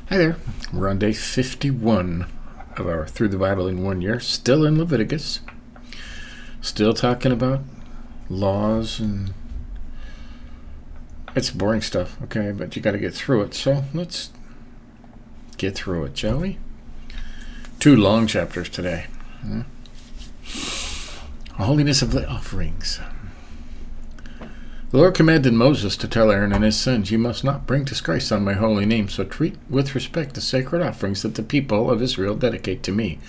Hi there. We're on day 51 of our Through the Bible in 1 Year. Still in Leviticus. Still talking about laws and it's boring stuff, okay? But you got to get through it. So let's get through it, shall we? 2 long chapters today. Holiness of the offerings. The Lord commanded Moses to tell Aaron and his sons, "You must not bring disgrace on my holy name, so treat with respect the sacred offerings that the people of Israel dedicate to me.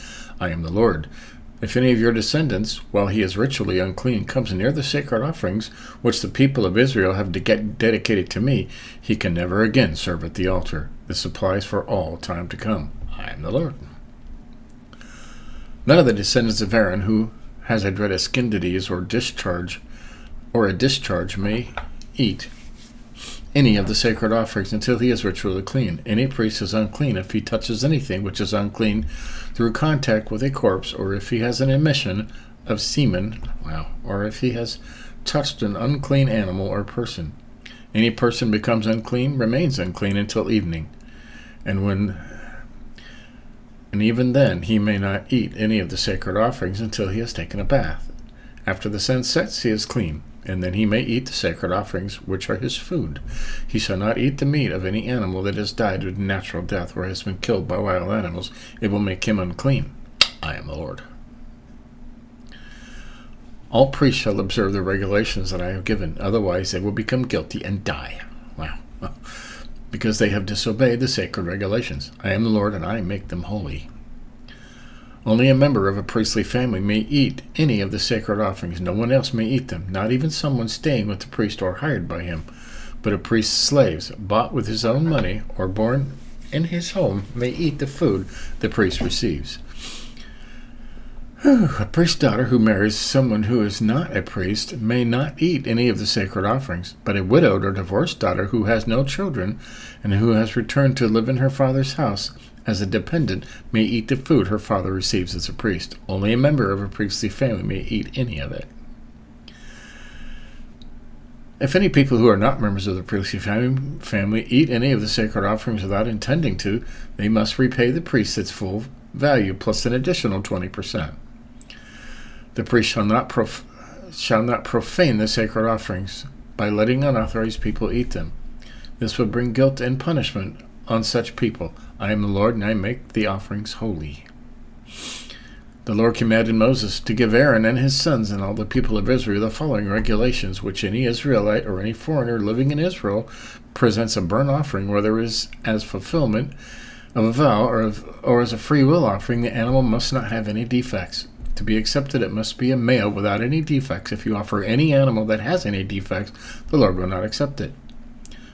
I am the Lord. If any of your descendants, while he is ritually unclean, comes near the sacred offerings which the people of Israel have dedicated to me, he can never again serve at the altar. This applies for all time to come. I am the Lord." None of the descendants of Aaron who has a dread of skin disease or a discharge may eat any of the sacred offerings until he is ritually clean. Any priest is unclean if he touches anything which is unclean through contact with a corpse, or if he has an emission of semen, or if he has touched an unclean animal or person. Any person becomes unclean, remains unclean until evening, and even then he may not eat any of the sacred offerings until he has taken a bath. After the sun sets, he is clean, and then he may eat the sacred offerings, which are his food. He shall not eat the meat of any animal that has died a natural death or has been killed by wild animals. It will make him unclean. I am the Lord. All priests shall observe the regulations that I have given, otherwise they will become guilty and die. Because they have disobeyed the sacred regulations. I am the Lord, and I make them holy. Only a member of a priestly family may eat any of the sacred offerings. No one else may eat them, not even someone staying with the priest or hired by him. But a priest's slaves, bought with his own money or born in his home, may eat the food the priest receives. A priest's daughter who marries someone who is not a priest may not eat any of the sacred offerings, but a widowed or divorced daughter who has no children and who has returned to live in her father's house as a dependent may eat the food her father receives as a priest. Only a member of a priestly family may eat any of it. If any people who are not members of the priestly family eat any of the sacred offerings without intending to, they must repay the priest its full value plus an additional 20%. The priest shall not profane the sacred offerings by letting unauthorized people eat them. This would bring guilt and punishment on such people. I am the Lord, and I make the offerings holy. The Lord commanded Moses to give Aaron and his sons and all the people of Israel the following regulations, which any Israelite or any foreigner living in Israel presents a burnt offering, whether it is as fulfillment of a vow or as a free will offering. The animal must not have any defects. To be accepted, it must be a male without any defects. If you offer any animal that has any defects, the Lord will not accept it.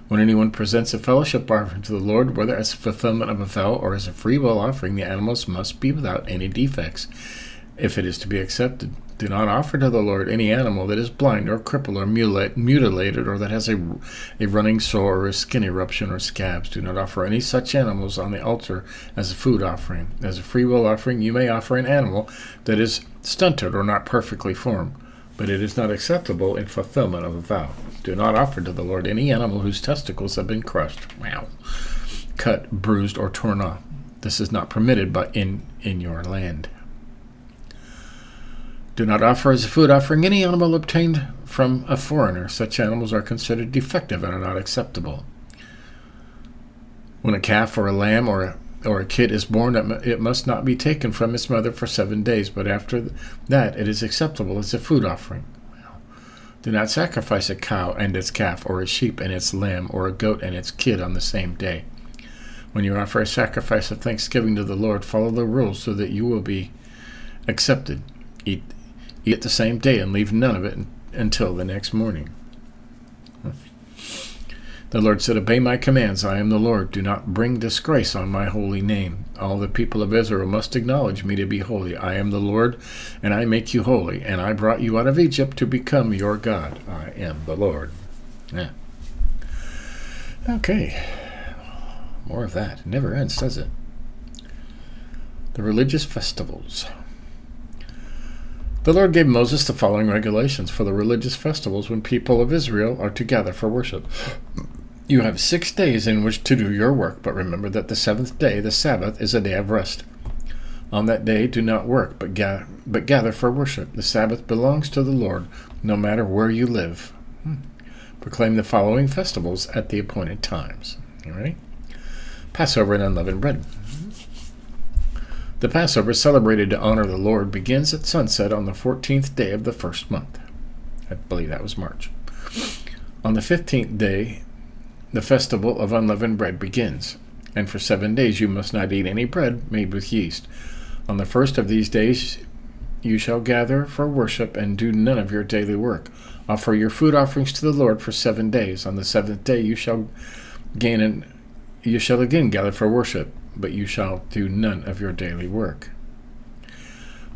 When anyone presents a fellowship offering to the Lord, whether as fulfillment of a vow or as a free will offering, the animals must be without any defects, if it is to be accepted. Do not offer to the Lord any animal that is blind or crippled or mutilated, or that has a running sore or a skin eruption or scabs. Do not offer any such animals on the altar as a food offering. As a free will offering, you may offer an animal that is stunted or not perfectly formed, but it is not acceptable in fulfillment of a vow. Do not offer to the Lord any animal whose testicles have been crushed, cut, bruised, or torn off. This is not permitted in your land. Do not offer as a food offering any animal obtained from a foreigner. Such animals are considered defective and are not acceptable. When a calf or a lamb or a kid is born, it must not be taken from its mother for 7 days, but after that it is acceptable as a food offering. Do not sacrifice a cow and its calf, or a sheep and its lamb, or a goat and its kid on the same day. When you offer a sacrifice of thanksgiving to the Lord, follow the rules so that you will be accepted. Eat it the same day and leave none of it until the next morning. The Lord said, "Obey my commands. I am the Lord. Do not bring disgrace on my holy name. All the people of Israel must acknowledge me to be holy. I am the Lord, and I make you holy. And I brought you out of Egypt to become your God. I am the Lord." Okay. More of that. It never ends, does it? The religious festivals. The Lord gave Moses the following regulations for the religious festivals when people of Israel are together for worship. You have 6 days in which to do your work, but remember that the seventh day, the Sabbath, is a day of rest. On that day do not work, but gather for worship. The Sabbath belongs to the Lord, no matter where you live. Proclaim the following festivals at the appointed times. You ready? Passover and unleavened bread. The Passover, celebrated to honor the Lord, begins at sunset on the 14th day of the first month. I believe that was March. On the 15th day, the festival of unleavened bread begins, and for 7 days you must not eat any bread made with yeast. On the first of these days you shall gather for worship and do none of your daily work. Offer your food offerings to the Lord for 7 days. On the seventh day you shall again gather for worship, but you shall do none of your daily work.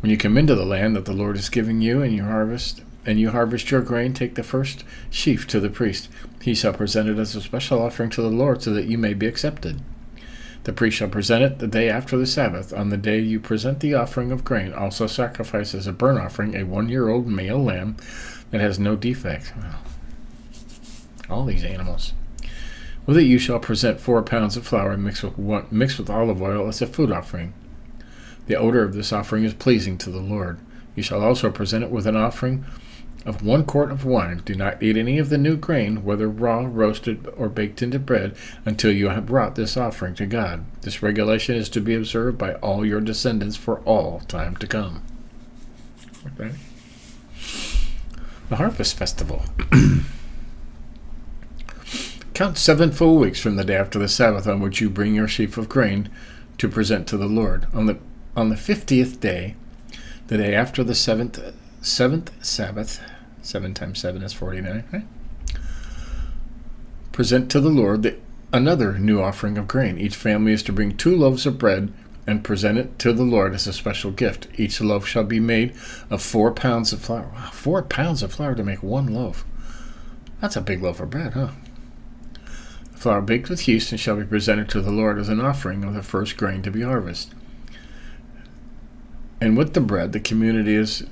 When you come into the land that the Lord is giving you, and you harvest your grain, take the first sheaf to the priest. He shall present it as a special offering to the Lord, so that you may be accepted. The priest shall present it the day after the Sabbath. On the day you present the offering of grain, also sacrifice as a burnt offering a 1-year-old male lamb that has no defect. All these animals. With it you shall present 4 pounds of flour mixed with olive oil as a food offering. The odor of this offering is pleasing to the Lord. You shall also present it with an offering of 1 quart of wine. Do not eat any of the new grain, whether raw, roasted, or baked into bread, until you have brought this offering to God. This regulation is to be observed by all your descendants for all time to come. Okay. The Harvest Festival. Count 7 full weeks from the day after the Sabbath on which you bring your sheaf of grain to present to the Lord. On the 50th day, the day after the seventh Sabbath, 7 times 7 is 49, right? Present to the Lord another new offering of grain. Each family is to bring 2 loaves of bread and present it to the Lord as a special gift. Each loaf shall be made of 4 pounds of flour. Wow, 4 pounds of flour to make 1 loaf. That's a big loaf of bread, huh? The flour baked with yeast and shall be presented to the Lord as an offering of the first grain to be harvested. And with the bread, the community is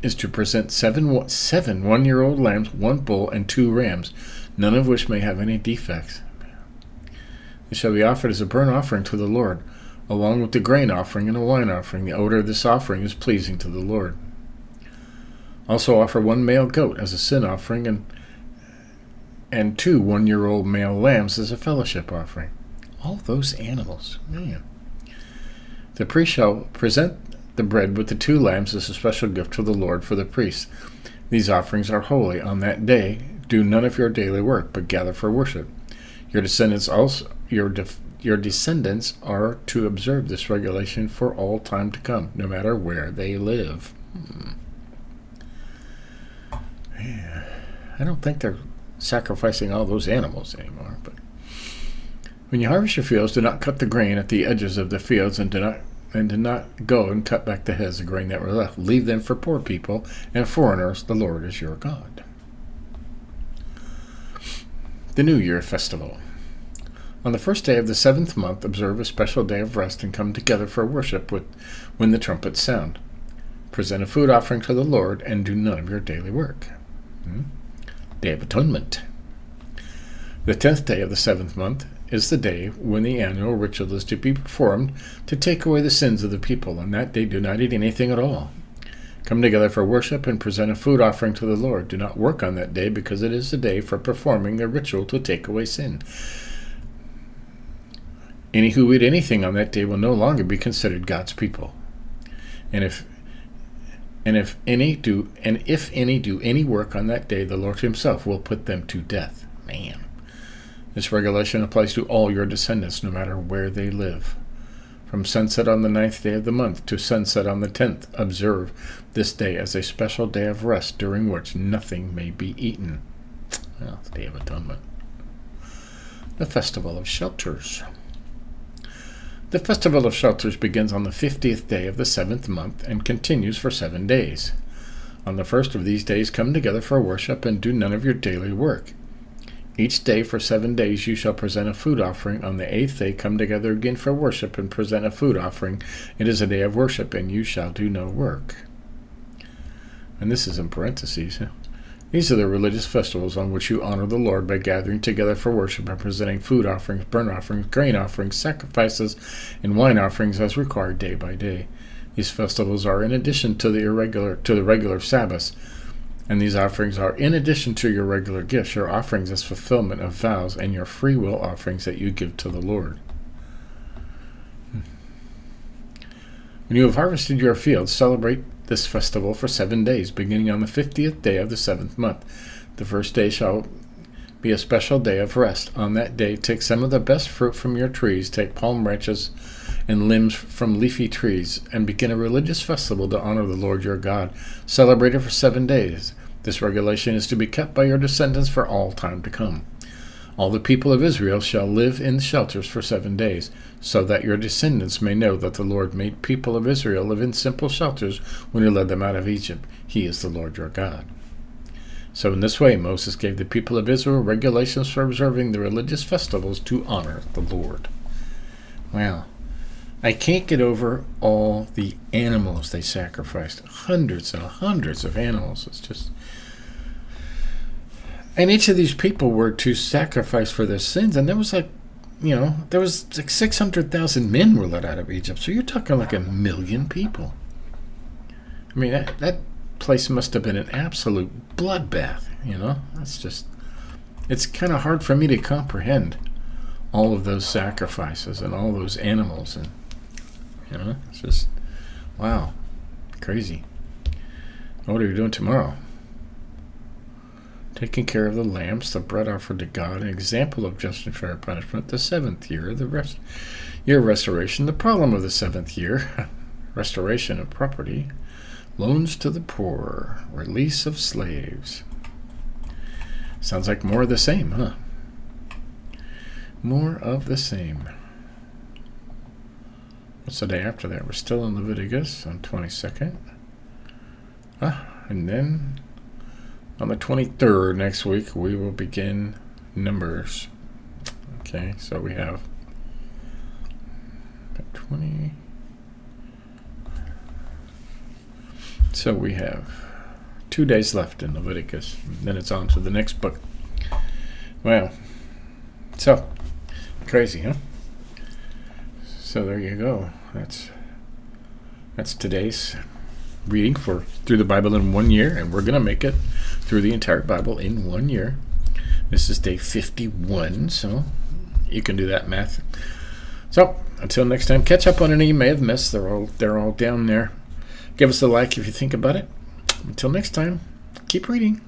to present 7 1-year-old lambs, 1 bull, and 2 rams, none of which may have any defects. They shall be offered as a burnt offering to the Lord, along with the grain offering and a wine offering. The odor of this offering is pleasing to the Lord. Also offer 1 male goat as a sin offering, and 2 1-year-old male lambs as a fellowship offering. All those animals, man. The priest shall present the bread with the 2 lambs as a special gift to the Lord for the priests. These offerings are holy. On that day, do none of your daily work, but gather for worship. Your descendants are to observe this regulation for all time to come, no matter where they live. Yeah. I don't think they're sacrificing all those animals anymore, but when you harvest your fields, do not cut the grain at the edges of the fields, and do not go and cut back the heads of grain that were left. Leave them for poor people and foreigners. The Lord is your God. The New Year Festival. On the first day of the 7th month, observe a special day of rest and come together for worship when the trumpets sound. Present a food offering to the Lord and do none of your daily work. Day of Atonement. The 10th day of the 7th month is the day when the annual ritual is to be performed to take away the sins of the people. On that day, do not eat anything at all. Come together for worship and present a food offering to the Lord. Do not work on that day, because it is the day for performing a ritual to take away sin. Any who eat anything on that day will no longer be considered God's people. And if any do any work on that day, the Lord himself will put them to death. Man. This regulation applies to all your descendants, no matter where they live. From sunset on the 9th day of the month to sunset on the 10th, observe this day as a special day of rest, during which nothing may be eaten. Well, it's the Day of Atonement. The Festival of Shelters. The Festival of Shelters begins on the 50th day of the 7th month and continues for 7 days. On the first of these days, come together for worship and do none of your daily work. Each day for 7 days you shall present a food offering. On the 8th day come together again for worship and present a food offering. It is a day of worship, and you shall do no work. And this is in parentheses. These are the religious festivals on which you honor the Lord by gathering together for worship and presenting food offerings, burnt offerings, grain offerings, sacrifices, and wine offerings as required day by day. These festivals are in addition to the regular Sabbaths, and these offerings are in addition to your regular gifts, your offerings as fulfillment of vows, and your free will offerings that you give to the Lord. When you have harvested your fields, celebrate this festival for 7 days, beginning on the 50th day of the 7th month. The first day shall be a special day of rest. On that day, take some of the best fruit from your trees, take palm branches and limbs from leafy trees, and begin a religious festival to honor the Lord your God. Celebrate it for 7 days. This regulation is to be kept by your descendants for all time to come. All the people of Israel shall live in shelters for 7 days, so that your descendants may know that the Lord made people of Israel live in simple shelters when he led them out of Egypt. He is the Lord your God. So in this way, Moses gave the people of Israel regulations for observing the religious festivals to honor the Lord. Wow. I can't get over all the animals they sacrificed. Hundreds and hundreds of animals. It's just... And each of these people were to sacrifice for their sins. And there was like 600,000 men were let out of Egypt. So you're talking like 1 million people. I mean, that place must have been an absolute bloodbath, it's kind of hard for me to comprehend all of those sacrifices and all those animals. And, it's just, wow, crazy. What are you doing tomorrow? Taking care of the lambs, the bread offered to God, an example of just and fair punishment, the 7th year, year of restoration, the problem of the 7th year, restoration of property, loans to the poor, release of slaves. Sounds like more of the same, huh? More of the same. What's the day after that? We're still in Leviticus on 22nd. And then on the 23rd next week, we will begin Numbers. Okay, so we have 20. So we have 2 days left in Leviticus. Then it's on to the next book. Wow. So, crazy, huh? So there you go. That's today's reading for Through the Bible in 1 year, and we're going to make it through the entire Bible in 1 year. This is day 51, so you can do that math. So, until next time, catch up on any you may have missed. They're all down there. Give us a like if you think about it. Until next time, keep reading.